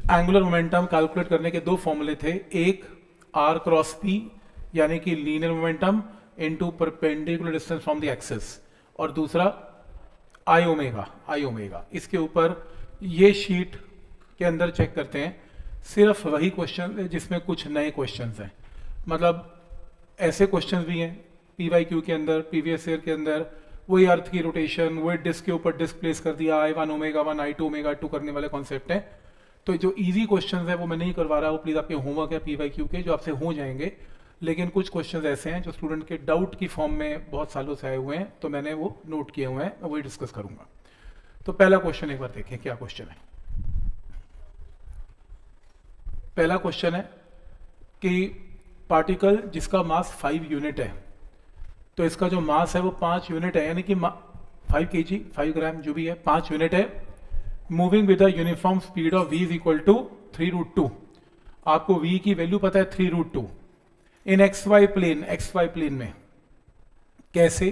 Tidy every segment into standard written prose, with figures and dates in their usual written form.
Angular momentum calculate करने के दो फॉर्मूले थे, एक आर क्रॉस पी यानी कि linear momentum into perpendicular distance from the axis, और दूसरा आई ओमेगा। इसके ऊपर ये शीट के अंदर चेक करते हैं, सिर्फ वही क्वेश्चन है जिसमें कुछ नए क्वेश्चंस हैं। मतलब ऐसे क्वेश्चंस भी हैं पी वाई क्यू के अंदर, प्रीवियस ईयर के अंदर, वही अर्थ की रोटेशन, वही डिस्क के ऊपर डिस्क प्लेस कर दिया, I1 ओमेगा 1 I2 ओमेगा 2 करने वाले कॉन्सेप्ट हैं। तो जो इजी क्वेश्चंस है वो मैं नहीं करवा रहा हूँ, प्लीज़ आपके होमवर्क है पी वाई क्यू के जो आपसे हो जाएंगे, लेकिन कुछ क्वेश्चंस ऐसे हैं जो स्टूडेंट के डाउट की फॉर्म में बहुत सालों से आए हुए हैं, तो मैंने वो नोट किए हुए हैं, मैं वही डिस्कस करूंगा। तो पहला क्वेश्चन एक बार देखें क्या क्वेश्चन है। पहला क्वेश्चन है कि पार्टिकल जिसका मास 5 यूनिट है, तो इसका जो मास है वो 5 यूनिट है, यानी कि 5 kg 5 ग्राम जो भी है 5 यूनिट है, moving with a uniform speed of v is equal to 3√2। आपको v की वैल्यू पता है 3√2 इन xy प्लेन में। कैसे?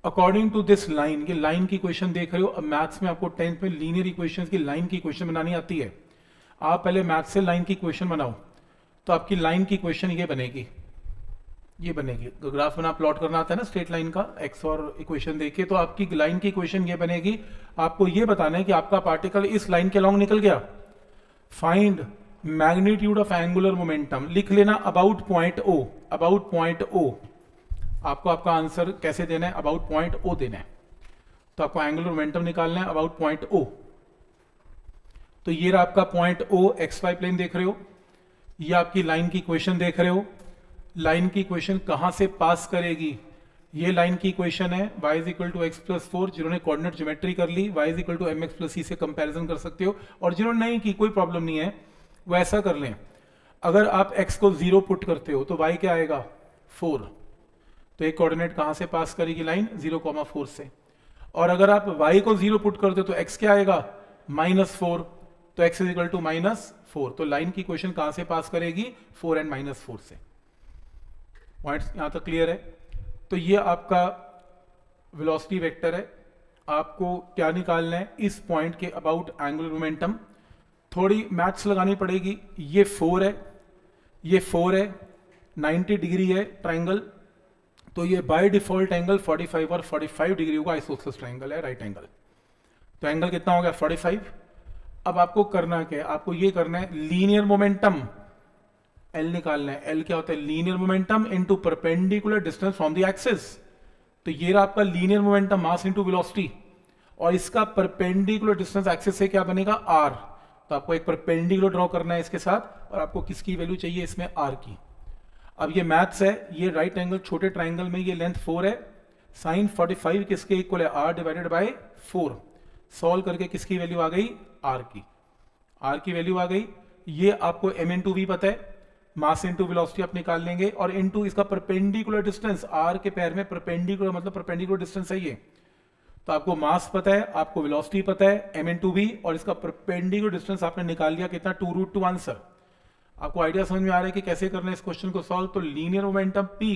अकॉर्डिंग टू दिस लाइन, ये लाइन की क्वेश्चन देख रहे हो। अब मैथ्स में आपको 10th में लीनियर इक्वेशंस की लाइन की क्वेश्चन बनानी आती है। आप पहले मैथ्स से लाइन की क्वेश्चन बनाओ, तो आपकी लाइन की क्वेश्चन ये बनेगी, ये बनेगी। ग्राफ बना प्लॉट करना आता है ना स्ट्रेट लाइन का, एक्स और इक्वेशन देके, तो आपकी लाइन की इक्वेशन ये बनेगी। आपको ये बताना है कि आपका पार्टिकल इस लाइन के लॉन्ग निकल गया। Find magnitude of angular momentum, लिख लेना about point O, about point O. आपको आपका आंसर कैसे देना है? अबाउट पॉइंट ओ देना है। तो आपको एंगुलर मोमेंटम निकालना है अबाउट पॉइंट ओ। तो ये रहा आपका point O, X Y plane देख रहे हो, ये आपकी लाइन की इक्वेशन देख रहे हो। लाइन की इक्वेशन कहां से पास करेगी? ये लाइन की इक्वेशन है y is equal to X plus 4। जिन्होंने कोऑर्डिनेट ज्योमेट्री कर ली y is equal to M X plus C से कंपेरिजन कर सकते हो, और जिन्होंने नहीं की कोई प्रॉब्लम नहीं है, वो ऐसा कर लें। अगर आप x को 0 पुट करते हो तो y क्या आएगा? 4। तो एक कोऑर्डिनेट कहां से पास करेगी लाइन? 0,4 से। और अगर आप y को 0 पुट करते हो तो x क्या आएगा? -4। तो x इज इक्वल टू -4। तो लाइन की इक्वेशन कहां से पास करेगी? 4 एंड -4 से। पॉइंट्स यहां तक क्लियर है? तो ये आपका वेलोसिटी वेक्टर है। आपको क्या निकालना है? इस पॉइंट के अबाउट एंगुलर मोमेंटम। थोड़ी मैथ्स लगानी पड़ेगी। ये 4 है, ये 4 है, 90 डिग्री है ट्राइंगल, तो ये बाय डिफॉल्ट एंगल 45 और 45 डिग्री होगा। आइसोसेलेस ट्राइंगल है, राइट एंगल। तो एंगल कितना हो गया? 45। अब आपको करना क्या है? आपको ये करना है लीनियर मोमेंटम L निकालना है। L क्या होता है? Linear momentum into perpendicular distance from the axis. तो ये रहा आपका linear momentum, mass into velocity, और इसका परपेंडिकुलर डिस्टेंस एक्सिस से क्या बनेगा? r। तो आपको एक परपेंडिकुलर ड्रॉ करना है इसके साथ, और आपको किसकी वैल्यू चाहिए इसमें? r की। अब ये मैथ्स है, ये राइट एंगल छोटे ट्राइंगल में ये लेंथ 4 है, साइन 45 किसके इक्वल है? r divided by 4। सॉल्व करके किसकी वैल्यू आ गई? r की। r की वैल्यू आ गई। ये आपको m इंटू वी पता है, मास इंटू वेलोसिटी आप निकाल लेंगे, और इंटू इसका परपेंडिकुलर डिस्टेंस। r के पैर में परपेंडिकुलर मतलब परपेंडिकुलर डिस्टेंस है ये। तो आपको मास पता है, आपको वेलोसिटी पता है, m इंटू वी, और इसका परपेंडिकुलर डिस्टेंस आपने निकाल लिया कितना? 2√2 आंसर। आपको आइडिया समझ में आ रहा है कि कैसे करना है इस क्वेश्चन को सॉल्व? तो linear momentum p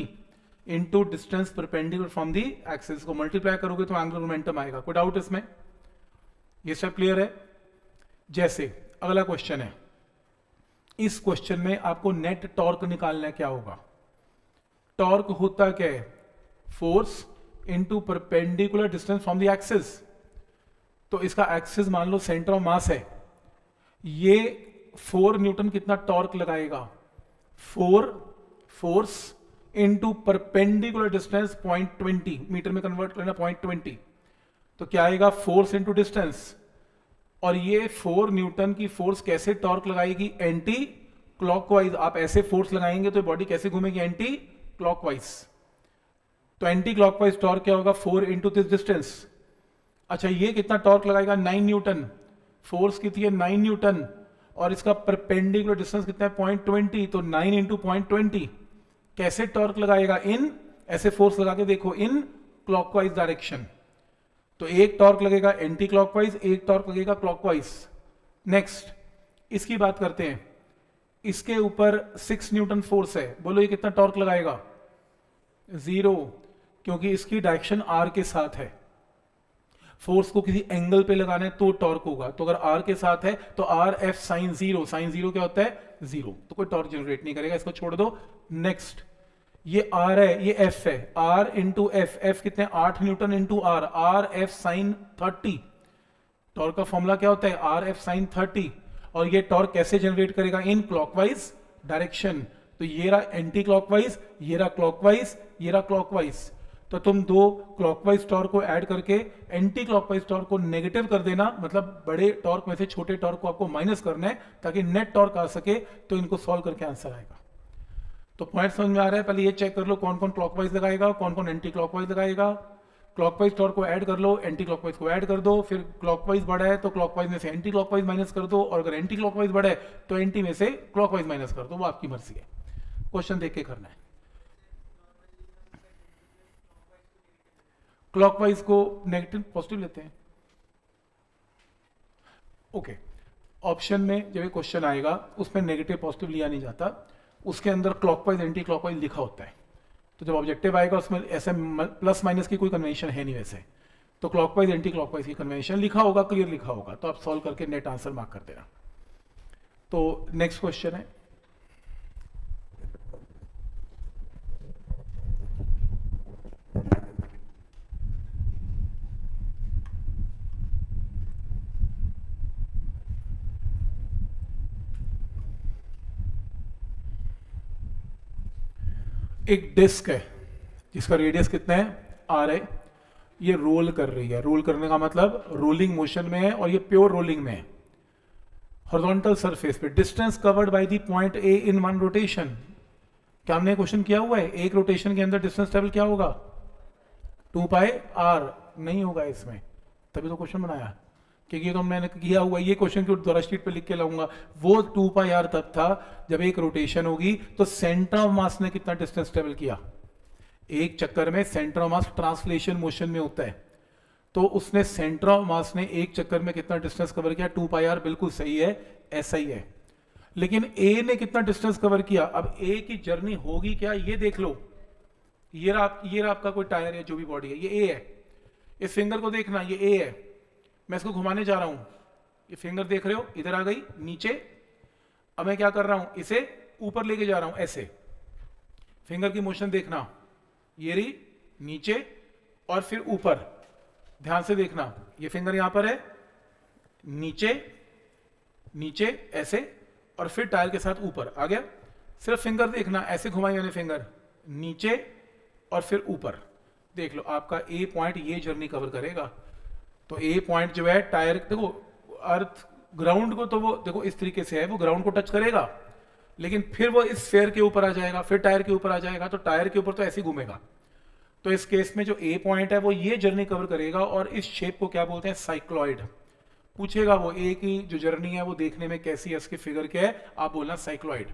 into distance perpendicular from the axis को मल्टीप्लाई करोगे तो एंगुलर मोमेंटम आएगा। कोई डाउट इसमें? ये सब क्लियर है? जैसे अगला क्वेश्चन है, इस क्वेश्चन में आपको नेट टॉर्क निकालना है। क्या होगा? टॉर्क होता क्या है? Force into perpendicular distance from the axis. तो इसका एक्सिस मान लो सेंटर ऑफ मास है, ये 4 न्यूटन कितना टॉर्क लगाएगा? 4 force into perpendicular distance 0.20 metre में कन्वर्ट करना 0.20, तो क्या आएगा? Force into distance. और ये 4 न्यूटन की फोर्स कैसे टॉर्क लगाएगी? Anti clockwise. आप ऐसे फोर्स लगाएंगे तो बॉडी कैसे घूमेगी? Anti clockwise. तो एंटी क्लॉकवाइज टॉर्क क्या होगा? 4 इंटू दिस डिस्टेंस। अच्छा, ये कितना टॉर्क लगाएगा? 9 न्यूटन। फोर्स कितनी है? 9 न्यूटन, और इसका परपेंडिकुलर डिस्टेंस कितना है? 0.20। तो 9 इंटू 0.20। कैसे टॉर्क लगाएगा? इन ऐसे फोर्स लगा के देखो, इन क्लॉकवाइज डायरेक्शन। तो एक टॉर्क लगेगा एंटी क्लॉकवाइज, एक टॉर्क लगेगा क्लॉकवाइज। नेक्स्ट इसकी बात करते हैं। इसके ऊपर 6 न्यूटन फोर्स है, बोलो ये कितना टॉर्क लगाएगा? 0, क्योंकि इसकी डायरेक्शन आर के साथ है। फोर्स को किसी एंगल पे लगाना है तो टॉर्क होगा, तो अगर आर के साथ है तो are F sine zero, sine zero क्या होता है जीरो, तो कोई टॉर्क जनरेट नहीं करेगा, इसको छोड़ दो। नेक्स्ट ये आर है, ये एफ है, आर इंटू एफ, एफ कितने 8 newton into R, R F sine 30, torque का फॉर्मूला क्या होता है आर एफ साइन 30, और ये टॉर्क कैसे जनरेट करेगा इन क्लॉकवाइज डायरेक्शन, तो ये रहा एंटी क्लॉकवाइज, ये रहा क्लॉकवाइज, ये रहा क्लॉकवाइज, तो तुम दो क्लॉकवाइज टॉर्क को ऐड करके एंटी क्लॉकवाइज टॉर्क को नेगेटिव कर देना, मतलब बड़े टॉर्क में से छोटे टॉर्क को आपको माइनस करना है ताकि नेट टॉर्क आ सके, तो इनको सॉल्व करके आंसर आएगा। तो पॉइंट समझ में आ रहा है, पहले ये चेक कर लो कौन कौन क्लॉकवाइज लगाएगा, कौन कौन एंटी क्लॉकवाइज लगाएगा, क्लॉकवाइज टॉर्क को ऐड कर लो, एंटी क्लॉकवाइज को ऐड कर दो, फिर क्लॉकवाइज बढ़ा है तो क्लॉकवाइज में से एंटी क्लॉकवाइज माइनस कर दो, और अगर एंटी क्लॉकवाइज बढ़ा है तो एंटी में से क्लॉकवाइज माइनस कर दो, वो आपकी मर्जी है, क्वेश्चन देख के करना है। क्लॉकवाइज को नेगेटिव पॉजिटिव लेते हैं, ओके। ऑप्शन में जब ये क्वेश्चन आएगा उसमें नेगेटिव पॉजिटिव लिया नहीं जाता, उसके अंदर क्लॉकवाइज एंटी क्लॉकवाइज लिखा होता है, तो जब ऑब्जेक्टिव आएगा उसमें ऐसे प्लस माइनस की कोई कन्वेंशन है नहीं वैसे, तो क्लॉकवाइज एंटी क्लॉकवाइज की कन्वेंशन लिखा होगा, क्लियर लिखा होगा, तो आप सॉल्व करके नेट आंसर मार्क कर देना। तो नेक्स्ट क्वेश्चन है, एक डिस्क है जिसका रेडियस कितना है आर है, ये रोल कर रही है, रोल करने का मतलब रोलिंग मोशन में है और ये प्योर रोलिंग में है, हॉरिजॉन्टल सरफेस पे, distance covered by the point A in one rotation. क्या हमने क्वेश्चन किया हुआ है एक रोटेशन के अंदर डिस्टेंस ट्रेवल क्या होगा 2 पाई आर, नहीं होगा इसमें, तभी तो क्वेश्चन बनाया, क्योंकि ये तो मैंने किया हुआ, ये क्वेश्चन की दोबारा शीट पे लिख के लाऊंगा, वो 2 पाई आर तब था जब एक रोटेशन होगी तो सेंटर ऑफ मास ने कितना डिस्टेंस ट्रेवल किया, एक चक्कर में centre of mass translation motion में होता है, तो उसने सेंटर ऑफ मास ने एक चक्कर में कितना डिस्टेंस कवर किया 2 पाई आर, बिल्कुल सही है, ऐसा ही है। लेकिन ए ने कितना डिस्टेंस कवर किया, अब ए की जर्नी होगी क्या ये देख लो, ये रहा आपका कोई टायर है जो भी बॉडी है, ये ए है, इस फिंगर को देखना ये ए है, मैं इसको घुमाने जा रहा हूं, ये फिंगर देख रहे हो इधर आ गई नीचे, अब मैं क्या कर रहा हूं इसे ऊपर लेके जा रहा हूं ऐसे, फिंगर की मोशन देखना, ये रही नीचे और फिर ऊपर, ध्यान से देखना, ये फिंगर यहां पर है, नीचे नीचे ऐसे और फिर टायर के साथ ऊपर आ गया, सिर्फ फिंगर देखना, ऐसे घुमाई मैंने फिंगर नीचे और फिर ऊपर, देख लो आपका ए पॉइंट ये जर्नी कवर करेगा, तो ए पॉइंट जो है टायर, देखो अर्थ ग्राउंड को तो वो देखो इस तरीके से है, वो ग्राउंड को टच करेगा, लेकिन फिर वो इस स्फीयर के ऊपर आ जाएगा, फिर टायर के ऊपर आ जाएगा, तो टायर के ऊपर तो ऐसे ही घूमेगा, तो इस केस में जो ए पॉइंट है वो ये जर्नी कवर करेगा, और इस शेप को क्या बोलते हैं साइक्लॉइड, पूछेगा वो ए की जो जर्नी है वो देखने में कैसी है, इसके फिगर क्या है, आप बोलना साइक्लॉइड।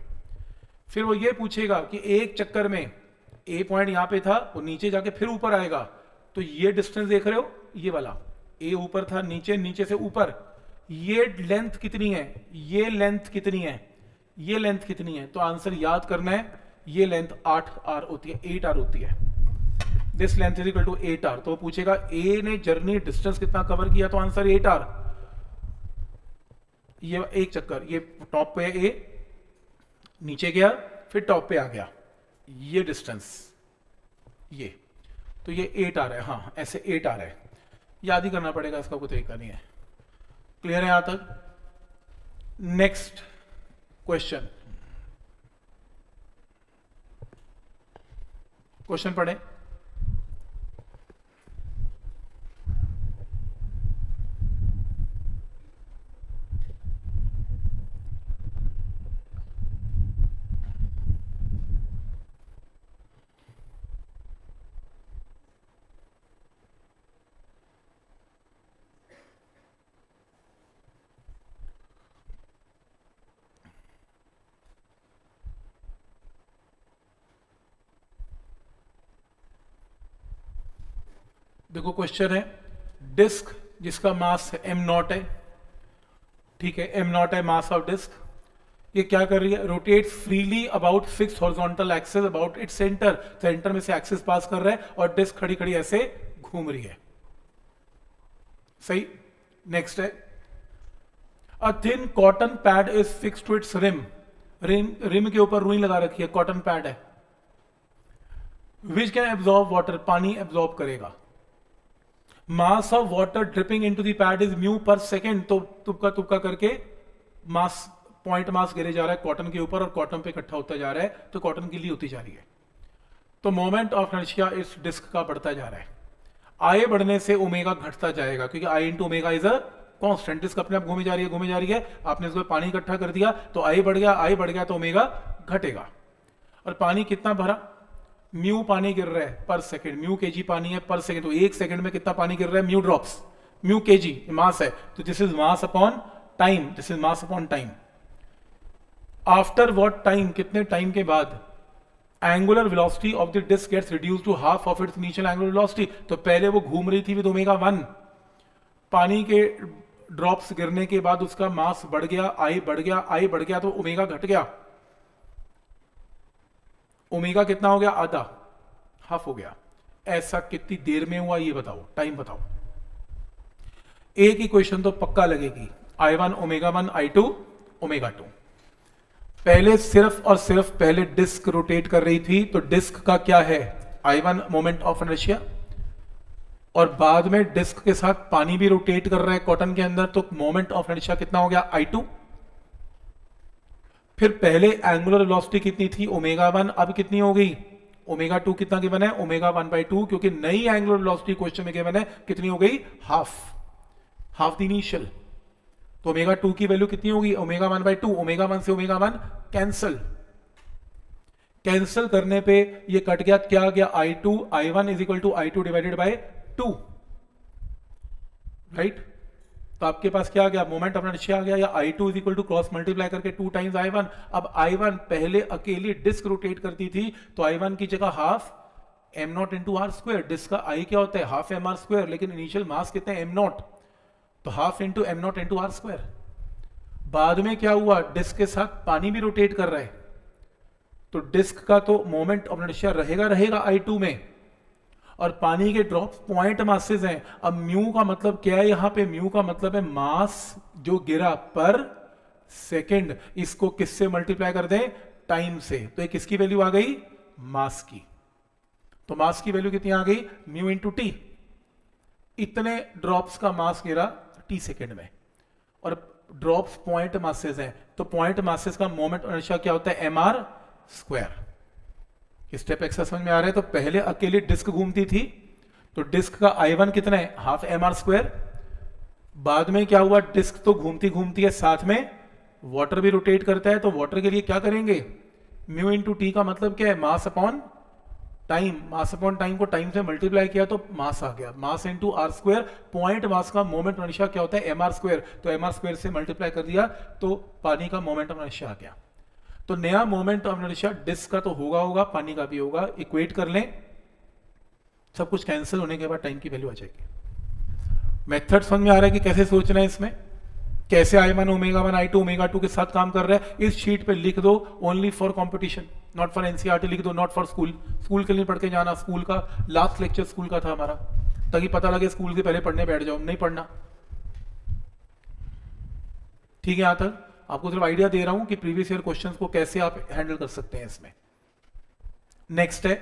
फिर वो ये पूछेगा कि एक चक्कर में ए पॉइंट यहां पे था, वो नीचे जाके फिर ऊपर आएगा, तो ये डिस्टेंस देख रहे हो, ये वाला ए ऊपर था, नीचे, नीचे से ऊपर, ये लेंथ कितनी है, ये लेंथ कितनी है, ये लेंथ कितनी है, तो आंसर याद करना है, ये लेंथ 8 आर होती है, 8 आर होती है, this length is equal to 8 R, तो पूछेगा ए ने जर्नी डिस्टेंस कितना कवर किया, तो आंसर 8 आर, ये एक चक्कर, ये टॉप पे है ए, नीचे गया फिर टॉप पे आ गया, ये डिस्टेंस ये, तो ये 8 आ रहा है, हाँ ऐसे 8 आ रहा है, याद ही करना पड़ेगा, इसका कोई तरीका नहीं है, क्लियर है यहां तक। नेक्स्ट क्वेश्चन, क्वेश्चन पढ़ें, देखो क्वेश्चन है, डिस्क जिसका मास एम नॉट है, ठीक है, एम नॉट है मास ऑफ डिस्क, ये क्या कर रही है, rotate freely about fix horizontal axis about it centre, centre में से एक्सिस पास कर रहा है और डिस्क खड़ी खड़ी ऐसे घूम रही है, सही। नेक्स्ट है, a thin cotton pad is fix to its rim. Rim के ऊपर रुई लगा रखी है, कॉटन पैड है, विच कैन एब्जॉर्ब वाटर, पानी एब्जॉर्ब करेगा। Mass of water dripping into the pad is mu per second. तो तुक्का तुक्का करके मास, पॉइंट मास गिरे जा रहा है कॉटन के ऊपर और कॉटन पे इकट्ठा होता जा रहा है, तो कॉटन गीली होती जा रही है। तो मोमेंट ऑफ इनर्शिया इस डिस्क का बढ़ता जा रहा है। आई बढ़ने से ओमेगा घटता जाएगा, क्योंकि I into omega is a constant. Disc अपने आप घूमी जा रही है, घूमी जा रही है। आपने इसको पानी इकट्ठा कर दिया तो आई बढ़ गया, आई बढ़ गया तो ओमेगा घटेगा। और पानी कितना भरा, म्यू पानी गिर रहा है पर सेकंड, म्यू केजी पानी है पर सेकंड, तो एक सेकंड में कितना पानी गिर रहा है, mu drops, mu KG mass है, तो this is mass upon time, this is mass upon time. After what time, कितने टाइम के बाद angular velocity of the disc gets reduce to half of its initial angular velocity. तो पहले वो घूम रही थी विद ओमेगा 1, पानी के ड्रॉप्स गिरने के बाद उसका मास बढ़ गया, आई बढ़ गया, आई बढ़ गया तो ओमेगा घट गया। ओमेगा कितना हो गया, आधा, हाफ हो गया। ऐसा कितनी देर में हुआ ये बताओ, टाइम बताओ। एक ही क्वेश्चन तो पक्का लगेगी, I1 ओमेगा 1 I2 ओमेगा 2। पहले सिर्फ और सिर्फ पहले डिस्क रोटेट कर रही थी, तो डिस्क का क्या है, I1 मोमेंट ऑफ इनर्शिया, और बाद में डिस्क के साथ पानी भी रोटेट कर रहा है कॉटन के अंदर, तो मोमेंट ऑफ इनर्शिया कितना हो गया, I2। फिर पहले एंगुलर वेलोसिटी कितनी थी, ओमेगा 1, अब कितनी हो गई, ओमेगा 2 कितना गिवन है, ओमेगा 1/2, क्योंकि नई एंगुलर वेलोसिटी क्वेश्चन में गिवन है, कितनी हो गई, हाफ द इनिशियल। तो ओमेगा 2 की वैल्यू कितनी होगी, ओमेगा 1/2, ओमेगा 1 से ओमेगा 1 कैंसल करने पे ये कट गया, क्या आ गया, I2 I1 is equal to I2 divided by 2, right. तो आपके पास क्या आ गया, मोमेंट ऑफ इनर्शिया आ गया, या I2 is equal to cross multiply करके 2 टाइम्स I1। अब I1 पहले अकेली डिस्क रोटेट करती थी, तो I1 की जगह half m0 into R square. Disc का I क्या होता है, हाफ एम आर स्क्वायर, लेकिन इनिशियल मास कितने m0, तो half into m0 into R square. बाद में क्या हुआ, डिस्क के साथ पानी भी रोटेट कर रहा है, तो डिस्क का तो मोमेंट ऑफ इनर्शिया रहेगा I2 में, और पानी के ड्रॉप्स पॉइंट मासेस हैं। अब म्यू का मतलब क्या है, यहां पे म्यू का मतलब है मास जो गिरा पर सेकंड, इसको किससे मल्टीप्लाई कर दें, टाइम से, तो एक किसकी वैल्यू आ गई, मास की। तो मास की वैल्यू कितनी आ गई, म्यू इंटू टी। इतने ड्रॉप्स का मास गिरा टी सेकेंड में, और ड्रॉप्स पॉइंट मासेस हैं, तो पॉइंट मासेस का मोमेंट इनर्शिया क्या होता है, mr स्क्वायर। स्टेप एक्सरसाइज समझ में आ रहा है। तो पहले अकेली डिस्क घूमती थी, तो डिस्क का I1 कितना है, हाफ mr स्क्वायर। बाद में क्या हुआ, डिस्क तो घूमती घूमती है, साथ में वाटर भी रोटेट करता है, तो वाटर के लिए क्या करेंगे, म्यू इंटू टी का मतलब क्या है, mass upon time. Mass upon time को टाइम से मल्टीप्लाई किया तो मास आ गया, mass into R square. Point mass का मोमेंट इनर्शिया क्या होता है, mr स्क्वायर, तो mr स्क्वायर से मल्टीप्लाई कर दिया तो पानी का मोमेंट इनर्शिया आ गया। तो नया मोमेंट ऑफ इनर्शिया डिस्क का तो होगा, पानी का भी होगा। इक्वेट कर लें, सब कुछ कैंसिल होने के बाद टाइम की वैल्यू आ जाएगी। मेथड समझ में आ रहा है कि कैसे सोचना है इसमें, कैसे I1 ओमेगा 1 I2 ओमेगा 2 के साथ काम कर रहा है। इस शीट पे लिख दो, only for competition, not for NCERT लिख दो, नॉट फॉर स्कूल के लिए पढ़ के जाना। स्कूल का लास्ट लेक्चर स्कूल का था हमारा, ताकि पता लगे स्कूल के पहले पढ़ने बैठ जाओ, नहीं पढ़ना, ठीक है। यहां तक आपको सिर्फ आइडिया दे रहा हूं कि प्रीवियस ईयर क्वेश्चंस को कैसे आप हैंडल कर सकते हैं इसमें। नेक्स्ट है,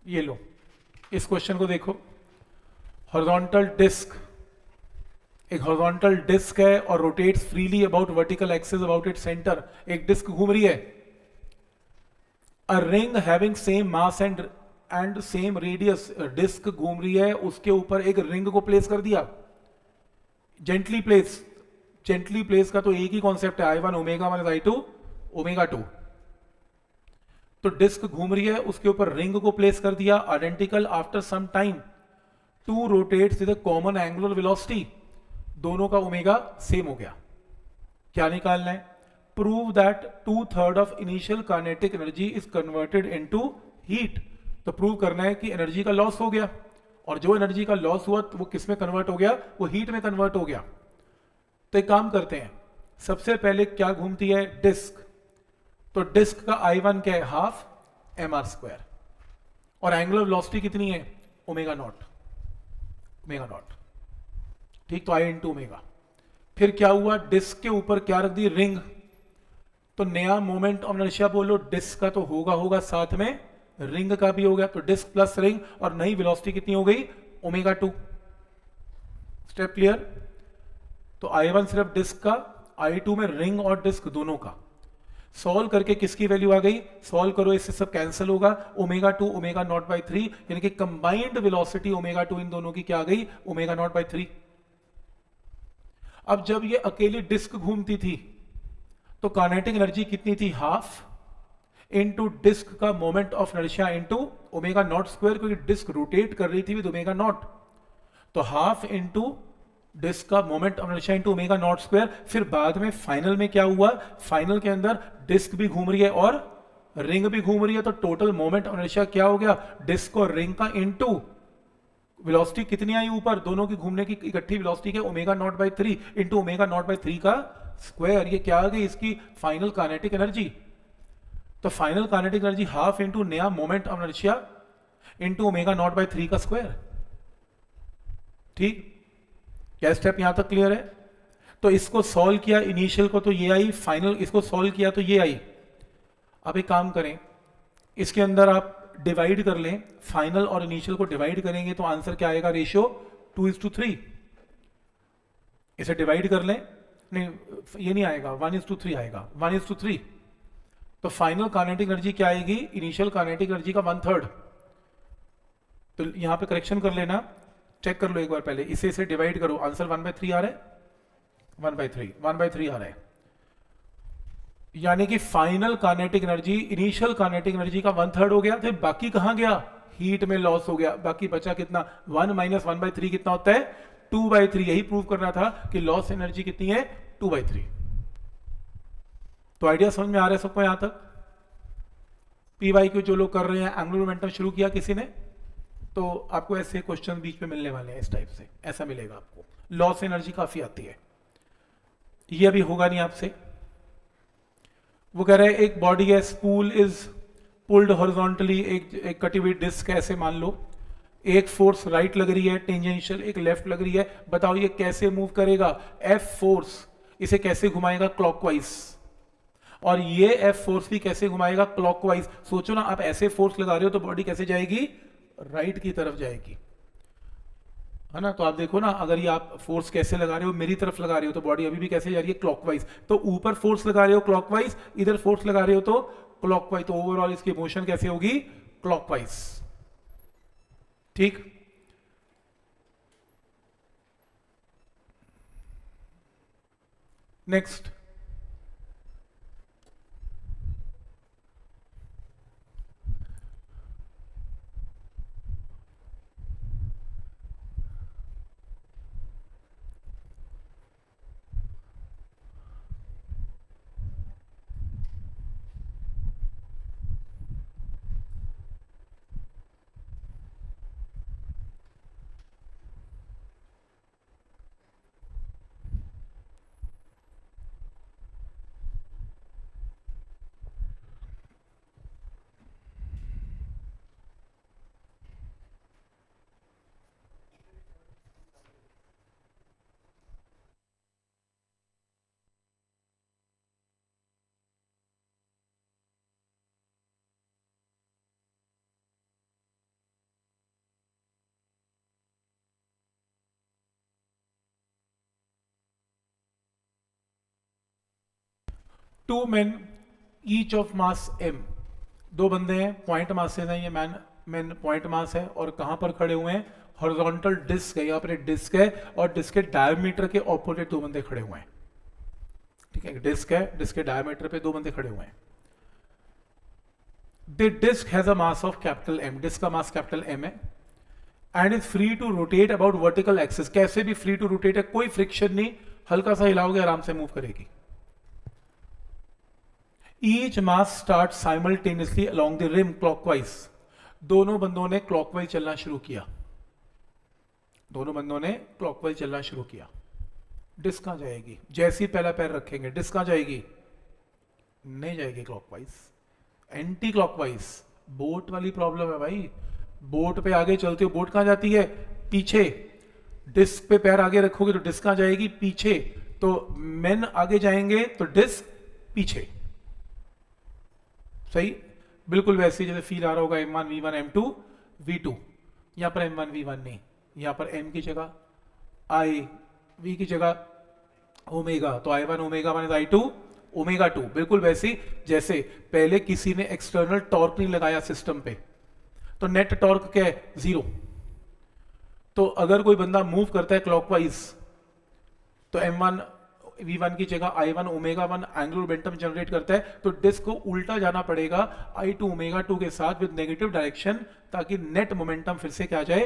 ये लो, इस क्वेश्चन को देखो। हॉरिजॉन्टल डिस्क, एक हॉरिजॉन्टल डिस्क है और rotates freely about vertical axis about it centre. एक डिस्क घूम रही है। A ring having same mass and same radius, disc घूम रही है, उसके ऊपर एक रिंग को प्लेस कर दिया, जेंटली प्लेस का तो एक ही कॉन्सेप्ट है, I1 ओमेगा 1 I2 ओमेगा 2। तो डिस्क घूम रही है, उसके ऊपर रिंग को प्लेस कर दिया, identical. After some time two rotates with common angular velocity, दोनों का ओमेगा सेम हो गया। क्या निकालना है, prove that 2/3 of initial kinetic energy is converted into heat. तो प्रूव करना है कि एनर्जी का लॉस हो गया, और जो एनर्जी का लॉस हुआ वो किस में कन्वर्ट हो गया, वो हीट में कन्वर्ट हो गया। तो एक काम करते हैं, सबसे पहले क्या घूमती है, डिस्क। तो डिस्क का I1 क्या है, हाफ mr स्क्वायर, और एंगुलर वेलोसिटी कितनी है, ओमेगा नॉट, ओमेगा नॉट, ठीक। तो आई इंटू ओमेगा। फिर क्या हुआ, डिस्क के ऊपर क्या रख दी, रिंग। तो नया मोमेंट ऑफ इनर्शिया बोलो, डिस्क का तो होगा होगा, साथ में रिंग का भी हो गया, तो डिस्क प्लस रिंग, और नई वेलोसिटी कितनी हो गई, ओमेगा 2। Step clear. तो I1 सिर्फ डिस्क का, I2 में रिंग और डिस्क दोनों का। सॉल्व करके किसकी वैल्यू आ गई, सॉल्व करो, इससे सब कैंसिल होगा, ओमेगा 2 ओमेगा नॉट बाई 3, यानी कि कंबाइंड वेलोसिटी ओमेगा 2 इन दोनों की क्या आ गई, ओमेगा नॉट बाई 3। अब जब ये अकेली डिस्क घूमती थी तो काइनेटिक एनर्जी कितनी थी, हाफ इनटू डिस्क का moment of inertia into omega naught square, क्योंकि डिस्क रोटेट कर रही थी विद ओमेगा नॉट, तो हाफ इनटू डिस्क का moment of inertia into omega naught square. फिर बाद में फाइनल में क्या हुआ, फाइनल के अंदर डिस्क भी घूम रही है और रिंग भी घूम रही है, तो टोटल मोमेंट ऑफ इनर्शिया क्या हो गया, डिस्क और रिंग का इनटू वेलोसिटी कितनी आई ऊपर, दोनों की घूमने की इकट्ठी वेलोसिटी के omega naught by 3 into omega naught by 3 का स्क्वायर। ये क्या आ गई, इसकी फाइनल काइनेटिक एनर्जी। तो final kinetic energy half into नया moment of inertia into omega naught by 3 का स्क्वायर, ठीक। क्या स्टेप यहां तक क्लियर है। तो इसको सॉल्व किया, इनिशियल को तो ये आई, फाइनल इसको सॉल्व किया तो ये आई। अब एक काम करें, इसके अंदर आप डिवाइड कर लें, फाइनल और इनिशियल को डिवाइड करेंगे तो आंसर क्या आएगा, रेशियो 2:3। इसे डिवाइड कर लें, नहीं ये नहीं आएगा, 1:3 आएगा, 1:3। तो फाइनल काइनेटिक एनर्जी क्या आएगी, इनिशियल काइनेटिक एनर्जी का 1/3। तो यहां पे करेक्शन कर लेना, चेक कर लो एक बार पहले, इसे डिवाइड करो, आंसर 1/3 आ रहा है, 1/3 आ रहा है। यानी कि final kinetic energy initial kinetic energy का 1/3 हो गया। फिर बाकी कहां गया, हीट में लॉस हो गया, बाकी बचा कितना, 1 माइनस 1/3 कितना होता है, 2/3। यही प्रूव करना था कि लॉस एनर्जी कितनी है, 2/3। तो आइडिया समझ में आ रहा है सबको यहां तक। PYQ जो लोग कर रहे हैं, एंगुलर मोमेंटम शुरू किया किसी ने, तो आपको ऐसे क्वेश्चन बीच में मिलने वाले हैं, इस टाइप से ऐसा मिलेगा आपको। लॉस एनर्जी काफी आती है, ये अभी होगा नहीं आपसे। वो कह रहे हैं एक बॉडी है, स्पूल इज पुल्ड हॉरिजॉन्टली, एक कटी हुई डिस्क है ऐसे मान लो, एक फोर्स राइट लग रही है टेंजेंशियल, एक लेफ्ट लग रही है, बताओ ये कैसे मूव करेगा, F फोर्स इसे कैसे घुमाएगा, क्लॉकवाइज, और ये F फोर्स भी कैसे घुमाएगा, क्लॉकवाइज। सोचो ना, आप ऐसे फोर्स लगा रहे हो तो बॉडी कैसे जाएगी, राइट की तरफ जाएगी, है ना। तो आप देखो ना, अगर ये आप फोर्स कैसे लगा रहे हो, मेरी तरफ लगा रहे हो, तो बॉडी अभी भी कैसे जा रही है, क्लॉकवाइज। तो ऊपर फोर्स लगा रहे हो क्लॉकवाइज, इधर फोर्स लगा रहे हो तो क्लॉकवाइज, तो ओवरऑल इसकी मोशन कैसे होगी, क्लॉकवाइज, ठीक। Next, two men each of mass m, दो बंदे हैं, पॉइंट मासेस हैं, ये मैन पॉइंट मास है, और कहां पर खड़े हुए हैं, हॉरिजॉन्टल डिस्क है, यहाँ पर एक डिस्क है और डिस्क के डायमीटर के ऑपोजिट दो बंदे खड़े हुए हैं, ठीक है। डिस्क है, डिस्क के डायमीटर पे दो बंदे खड़े हुए हैं। The disc has a mass of capital M, disc का मास कैपिटल M है, and is free to rotate about vertical axis, कैसे भी फ्री टू रोटेट है, कोई फ्रिक्शन नहीं, हल्का सा हिलाओगे आराम से मूव करेगी। Each mass start simultaneously along the rim clockwise, दोनों बंदों ने क्लॉकवाइज चलना शुरू किया, दोनों बंदों ने क्लॉकवाइज चलना शुरू किया। डिस्क कहां जाएगी, जैसे ही पहला पैर रखेंगे डिस्क कहां जाएगी, नहीं जाएगी क्लॉकवाइज, एंटी क्लॉकवाइज। बोट वाली प्रॉब्लम है भाई, बोट पे आगे चलते हो, बोट कहां जाती है? पीछे। डिस्क पे पैर आगे रखोगे तो डिस्क कहां जाएगी? पीछे। तो मेन आगे जाएंगे तो डिस्क पीछे। सही। बिल्कुल वैसे जैसे फील आ रहा होगा M1 V1 M2 V2। यहां पर M1 V1 नहीं, यहां पर M की जगह I, V की जगह ओमेगा, तो I1 omega 1 is I2 omega 2। बिल्कुल वैसे जैसे पहले किसी ने एक्सटर्नल टॉर्क नहीं लगाया सिस्टम पे, तो नेट टॉर्क क्या है? 0। तो अगर कोई बंदा मूव करता है क्लॉकवाइज, तो M1 V1 की जगह I1 omega 1 angular momentum generate करता है, तो डिस्क को उल्टा जाना पड़ेगा I2 ओमेगा 2 के साथ विद नेगेटिव डायरेक्शन, ताकि नेट मोमेंटम फिर से क्या आ जाए?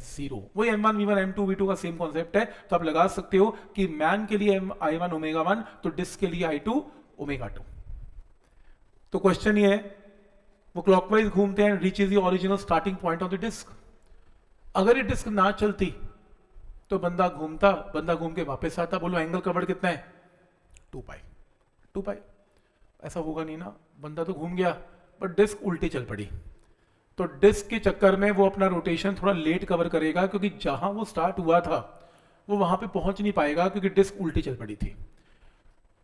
0। वही M1 V1 M2 V2 का सेम कॉन्सेप्ट है। तो आप लगा सकते हो कि मैन के लिए I1 ओमेगा 1, तो डिस्क के लिए I2 ओमेगा 2। तो क्वेश्चन ये है, वो क्लॉकवाइज घूमते हैं, reaches the original starting point of the disc. अगर ये डिस्क ना चलती तो बंदा घूम के वापस आता। बोलो एंगल कवर्ड कितना है? 2 पाई। 2 पाई। ऐसा होगा नहीं ना, बंदा तो घूम गया पर डिस्क उल्टी चल पड़ी, तो डिस्क के चक्कर में वो अपना रोटेशन थोड़ा लेट कवर करेगा, क्योंकि जहां वो स्टार्ट हुआ था वो वहां पे पहुंच नहीं पाएगा, क्योंकि डिस्क उल्टी चल पड़ी थी।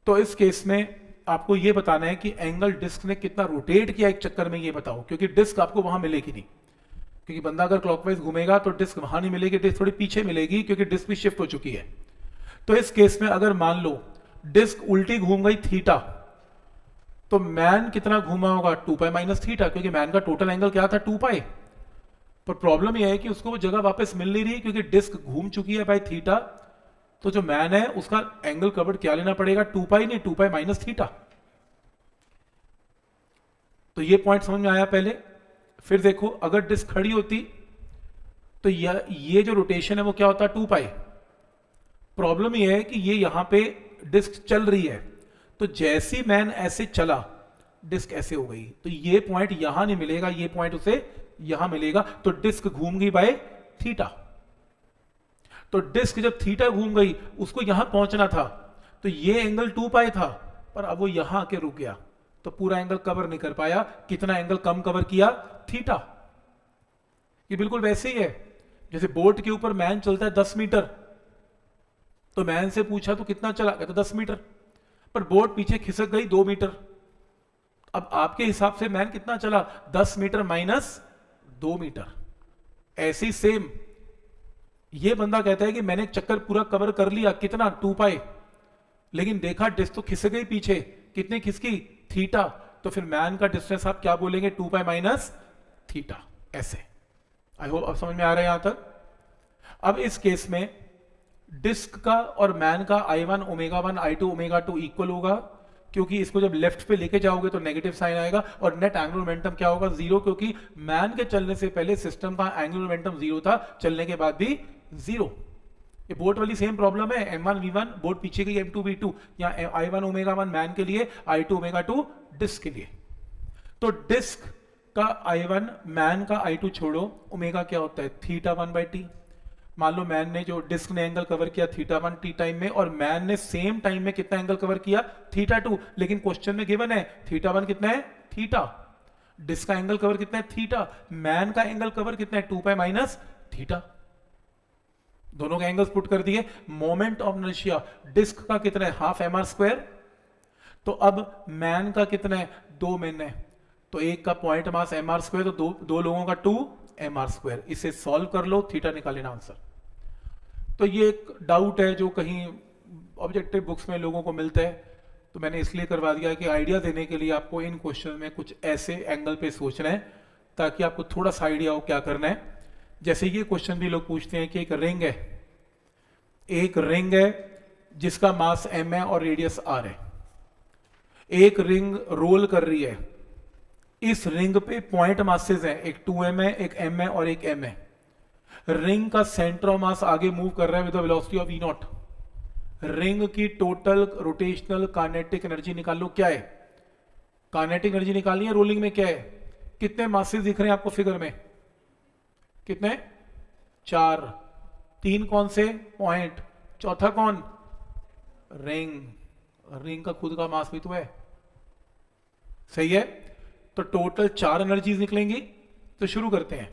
तो इस केस में आपको ये बताना है कि एंगल डिस्क ने कितना रोटेट किया एक चक्कर में, ये बताओ, क्योंकि डिस्क आपको वहां मिलेगी नहीं। क्योंकि बंदा अगर क्लॉकवाइज घूमेगा तो डिस्क वहां नहीं मिलेगी, डिस्क थोड़ी पीछे मिलेगी, क्योंकि डिस्क भी शिफ्ट हो चुकी है। तो इस केस में अगर मान लो डिस्क उल्टी घूम गई थीटा, तो मैन कितना घूमा होगा? 2 पाई माइनस थीटा, क्योंकि मैन का टोटल एंगल क्या था? 2 पाई। पर प्रॉब्लम यह है कि उसको वो जगह वापस मिल नहीं रही, क्योंकि डिस्क घूम चुकी है बाय थीटा। तो जो मैन है उसका एंगल कवर्ड क्या लेना पड़ेगा? 2 पाई नहीं, 2 पाई माइनस थीटा। तो ये पॉइंट समझ में आया पहले। फिर देखो, अगर डिस्क खड़ी होती तो ये जो रोटेशन है वो क्या होता? 2 पाई। प्रॉब्लम ये है कि ये यहां पे डिस्क चल रही है, तो जैसी मैन ऐसे चला डिस्क ऐसे हो गई, तो ये पॉइंट यहां नहीं मिलेगा, ये पॉइंट उसे यहां मिलेगा, तो डिस्क घूम गई बाय थीटा। तो डिस्क जब थीटा घूम गई, उसको यहां पहुंचना था, तो ये एंगल 2 पाई था, पर अब वो यहां आके रुक गया, तो पूरा एंगल कवर नहीं कर पाया। कितना एंगल कम कवर किया? थीटा। ये बिल्कुल वैसे ही है जैसे बोट के ऊपर मैन चलता है 10 मीटर, तो मैन से पूछा तो कितना चला? कहता 10 मीटर, पर बोट पीछे खिसक गई 2 मीटर। अब आपके हिसाब से मैन कितना चला? 10 मीटर माइनस 2 मीटर। ऐसी सेम ये बंदा कहता है कि मैंने एक चक्कर पूरा कवर कर लिया, कितना? 2 पाई, लेकिन देखा डिस्क तो खिसक गई पीछे। कितनी खिसकी? थीटा। तो फिर मैन का डिस्टेंस आप क्या बोलेंगे? 2 पाई माइनस थीटा। ऐसे। आई होप अब समझ में आ रहा है यहां तक। अब इस केस में डिस्क का और मैन का I1 omega 1 I2 omega 2 equal होगा, क्योंकि इसको जब लेफ्ट पे लेके जाओगे तो नेगेटिव साइन आएगा, और नेट एंगुलर मोमेंटम क्या होगा? 0, क्योंकि मैन के चलने से पहले सिस्टम का एंगुलर मोमेंटम 0 था, चलने के बाद भी 0। ये बोट वाली सेम प्रॉब्लम है। M1 V1 बोट पीछे गई, M2 V2, यहाँ I1 ओमेगा 1 मैन के लिए, I2 ओमेगा 2 डिस्क के लिए। तो डिस्क का I1 मैन का I2 छोड़ो, ओमेगा क्या होता है? Theta 1/t। मान लो मैन ने जो डिस्क ने एंगल कवर किया थीटा 1 t टाइम में, और मैन ने सेम टाइम में कितना एंगल कवर किया? थीटा 2। लेकिन क्वेश्चन में गिवन है थीटा 1 कितना है? थीटा। डिस्क का एंगल कवर कितना है? थीटा। मैन का एंगल कवर कितना है? 2 पाई माइनस थीटा। दोनों के एंगल्स पुट कर दिए। मोमेंट ऑफ इनर्शिया डिस्क का कितना है? Half mr²। तो अब मैन का कितना है? 2 मैन है, तो एक का पॉइंट मास mr², तो दो लोगों का 2 mr²। इसे सॉल्व कर लो, थीटा निकाल लेना आंसर। तो ये एक डाउट है जो कहीं ऑब्जेक्टिव बुक्स में लोगों को मिलता है, तो मैंने इसलिए करवा दिया कि आइडिया देने के लिए आपको इन क्वेश्चन में कुछ ऐसे एंगल पे सोचना है ताकि आपको थोड़ा सा आइडिया हो क्या करना है। जैसे ये क्वेश्चन भी लोग पूछते हैं कि एक रिंग है जिसका मास m है और रेडियस r है। एक रिंग रोल कर रही है, इस रिंग पे पॉइंट मासेस हैं, एक 2m है, एक m है और एक m है। रिंग का सेंटर ऑफ मास आगे मूव कर रहा है with the velocity of v0। Ring की टोटल रोटेशनल काइनेटिक एनर्जी निकाल लो। क्या है? काइनेटिक एनर्जी निकालनी है। रोलिंग में क्या है? कितने मासेस दिख रहे हैं आपको फिगर में? कितने? 4। 3 कौन से? पॉइंट। चौथा कौन? रिंग। रिंग का खुद का मास भी तो है। सही है। तो टोटल 4 एनर्जीज निकलेंगी। तो शुरू करते हैं।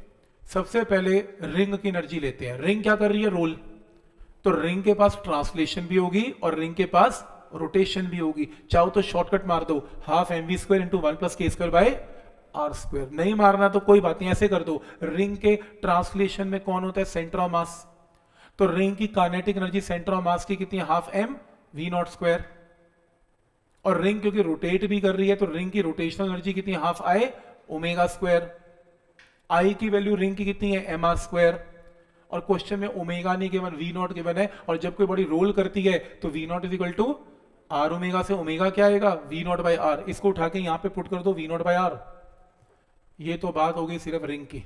सबसे पहले रिंग की एनर्जी लेते हैं। रिंग क्या कर रही है? रोल। तो रिंग के पास ट्रांसलेशन भी होगी और रिंग के पास रोटेशन भी होगी। चाहो तो शॉर्टकट मार दो, half M V square into 1+k² by R square. नहीं मारना तो कोई बात नहीं, ऐसे कर दो। रिंग के ट्रांसलेशन में कौन होता है? Centre of mass. तो रिंग की kinetic energy centre of mass की कितनी है? Half M V naught square. और रिंग क्योंकि रोटेट भी कर रही है तो रिंग की रोटेशनल एनर्जी कितनी है? Half I omega square. I की वैल्यू रिंग की कितनी है? M R square. और क्वेश्चन में ओमेगा नहीं गिवन, वी नॉट गिवन है। और जब कोई बॉडी रोल करती है तो V naught is equal to R omega से ओमेगा क्या आएगा? V naught by R. इसको उठा के यहां पे पुट कर दो, वी नॉट बाई आर। ये तो बात हो गई सिर्फ रिंग की।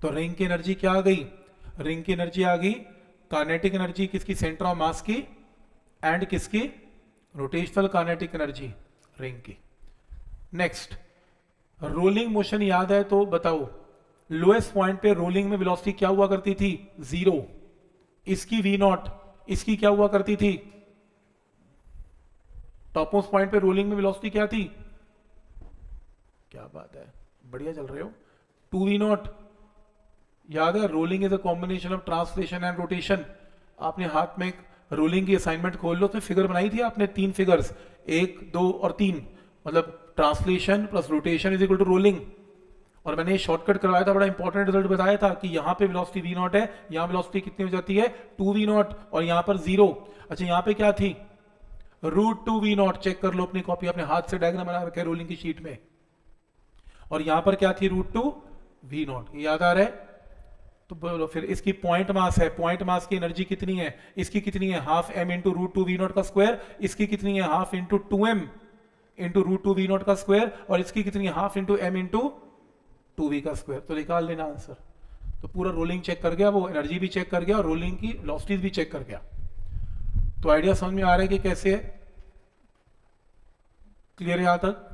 तो रिंग की एनर्जी क्या आ गई? रिंग की एनर्जी आ गई काइनेटिक एनर्जी किसकी? सेंटर ऑफ मास की। एंड किसकी? रोटेशनल काइनेटिक एनर्जी रिंग की। नेक्स्ट, रोलिंग मोशन याद है तो बताओ। लोएस्ट पॉइंट पे रोलिंग में वेलोसिटी क्या हुआ करती थी? 0। इसकी वी नॉट, इसकी क्या हुआ करती थी? टॉपमोस्ट पॉइंट पे रोलिंग में वेलोसिटी क्या थी? क्या बात है, बढ़िया चल रहे हो। 2v not. याद है, rolling is a combination of translation and rotation. आपने हाथ में रोलिंग की असाइनमेंट खोल लो, तो फिगर बनाई थी आपने 3 फिगर्स, 1, 2 और 3। मतलब translation plus rotation is equal to rolling. और मैंने शॉर्टकट करवाया था, बड़ा इंपॉर्टेंट रिजल्ट बताया था कि यहाँ पे वेलोसिटी वी नॉट है, यहाँ वेलोसिटी कितनी हो जाती है? 2v नॉट, और यहाँ पर 0। अच्छा, यहाँ पे क्या थी? √2v not. चेक कर लो अपनी कॉपी, अपने हाथ से डायग्राम बना रखे रोलिंग की शीट में। और यहाँ पर क्या थी? √2v not. याद आ रहा है? तो बोलो फिर, इसकी पॉइंट मास है, पॉइंट मास की एनर्जी कितनी है? इसकी कितनी है? Half m into √2v not का स्क्वायर। इसकी कितनी है? Half into 2m into √2v not का स्क्वायर। और इसकी कितनी है? Half into m into 2v का स्क्वायर। तो निकाल लेना आंसर। तो पूरा रोलिंग चेक कर गया वो, एनर्जी भी चेक कर गया और रोलिंग की वेलोसिटीज भी चेक कर गया। तो आइडिया समझ में आ रहा है कि कैसे है? क्लियर है यहां तक?